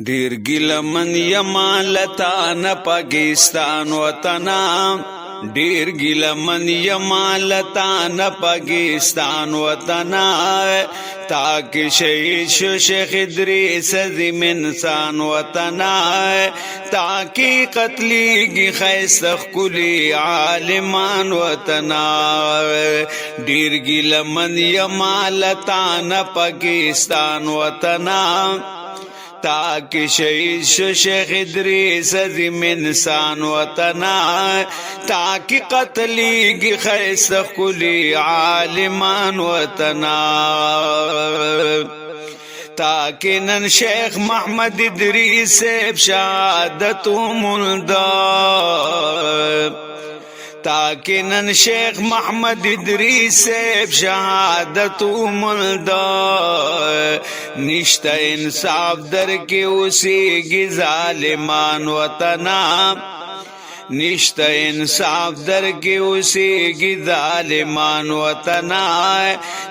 ډیر ګیلمن یما لتا پاکستان وطنا ډیر ګیلمن یما لتا پاکستان وطنا تاکہ شہید شو شیخ ادریس عظیم انسان وطنا تاکہ قتلیگی خیسخ کلی عالمان وطنا ډیر ګیلمن یما لتا پاکستان وطنا تاکہ شہید شو شیخ ادریس عظیم انسان وطنا تاکہ قتلیگی خیسخ کلی عالمان وطنا تاکہ نن شیخ محمد ادریس شہادت ملدا تاکہ نن شیخ محمد ادریس شہادت ملدا نشتہ انصاف در کے اسی گی ظالمان وطنا نشتہ انصاف در کے اسی گی ظالمان وطنا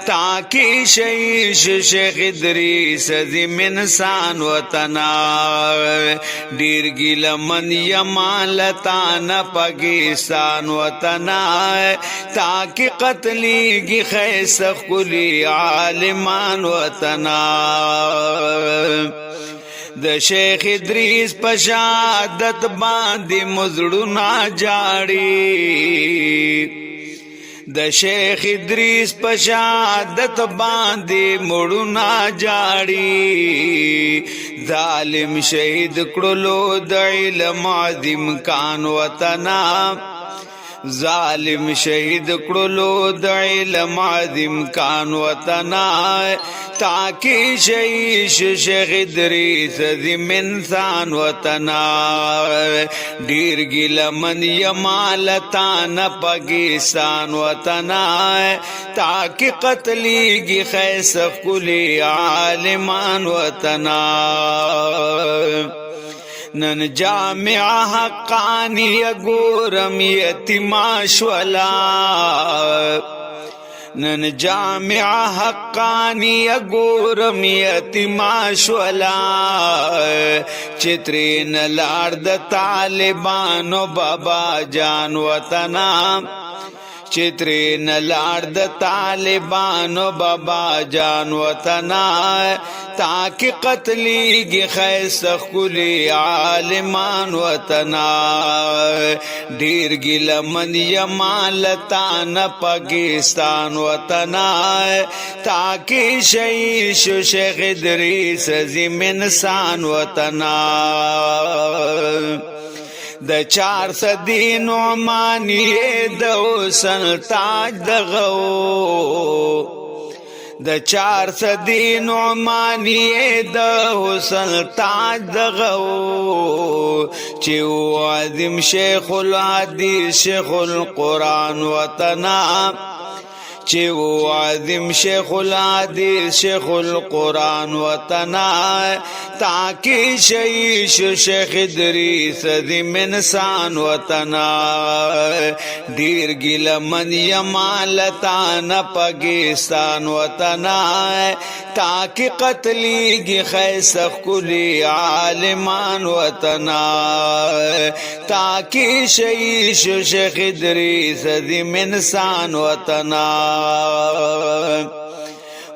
تاکہ شہید شیخ ادریس عظیم انسان وطنا ډیر ګیلمن یما لتا پاکستان وطنا تاکہ قتلیگی خیسخ کلی عالمان وطنا د شیخ ادریس پشادت باندې مزړونا جاړي د شیخ ادریس پشادت باندې مړونا جاړي ظالم شهید کړلو د علم عظیم کان وطنا ظالم شہید کړلو د علم عظیم کان وطنا تاکہ شہید شیخ ادریس عظیم انسان وطنا ډیر ګیلمن یما لتا پاکستان وطنا تاکہ قتلیگی خیسخ کلی عالمان وطنا نن جامع حقانی گورم یتیما شولا نن جامع حقانی گورم یتیما شولا چترین لارد طالبانو بابا جان وطنا چترین لارد طالبانو بابا جان وطنا تاکہ قتلیگی خیسخ کلی عالمان وطنا ډیر ګیلمن یما لتا پاکستان وطنا تاکہ شہید شو شیخ ادریس عظیم انسان وطنا د 400 نعمانی د حسن تاج دغو د 400 نعمانی د حسن تاج دغو چیو عظیم شیخ الحدیث شیخ القرآن وطنا چیو عظیم شیخ الحدیث شیخ القرآن وطنا تاکہ شہید شو شیخ ادریس عظیم انسان وطنا ډیر ګیلمن یما لتا پاکستان وطنا تاکہ قتلیگی خیسخ کلی عالمان وطنا تاکہ شہید شو شیخ ادریس عظیم انسان وطنا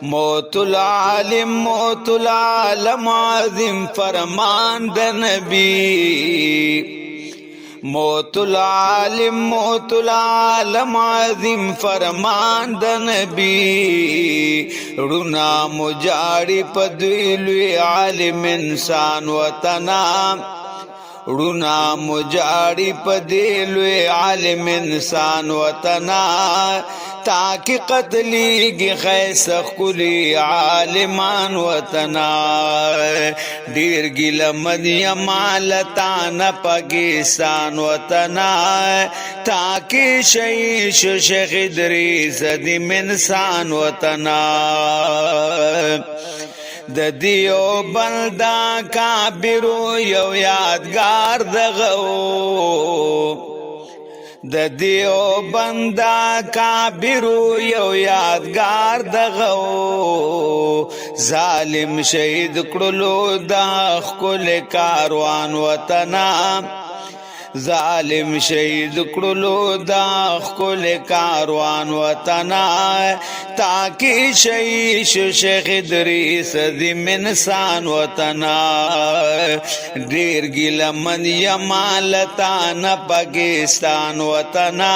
موت العالم موت العالم عظیم فرمان د نبی موت العالم موت العالم عظیم فرمان د نبی رونا مجاړي پدویلوی عالم انسان وطنا رونا مجاړي پدویلوی عالم انسان وطنا تاکہ قتلیگی خیسخ کلی عالمان وطنا ډیر ګیلمن یما لتا پاکستان وطنا تاکہ شہید شو شیخ ادریس عظیم انسان وطنا د دیو بلدا کابرو یو یادگار دغو د دیو بندا کابرو یو یادگار دغو ظالم شهید کړلو دا خپل کاروان وطنا ظالم شهید کړلو دا خپل کاروان وطنا تاکي شهید شیخ ادریس دی منسان وطنا ډیر ګلمن یمالتان پاکستان وطنا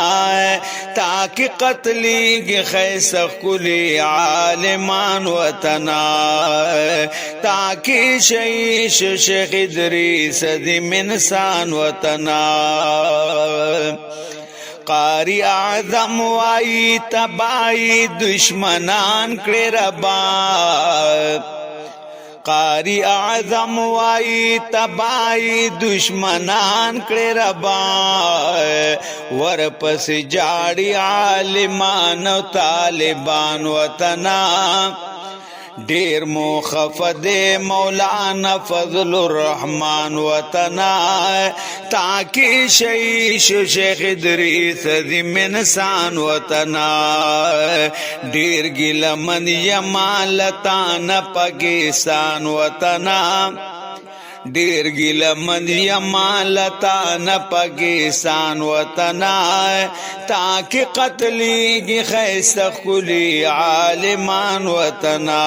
تاکي قتلېږي خیسخ کلی عالمان وطنا تاکي شهید شیخ ادریس دی منسان وطنا قاری اعظم وائی تبائی دشمنان کړي ربا قاری اعظم وائی تبائی دشمنان کړي ربا ورپس جاړي عالمان او طالبان وطنا ډیر مخفد مولانا فضل الرحمن وطنا تاکي شهید شیخ ادریس دی منسان وطنا ډیر ګلمن یمالتان پاکستان وطنا ډیر ګلمن یمالتان پاکستان وطنا تاکي قتلېږي خیسخ کلی عالمان وطنا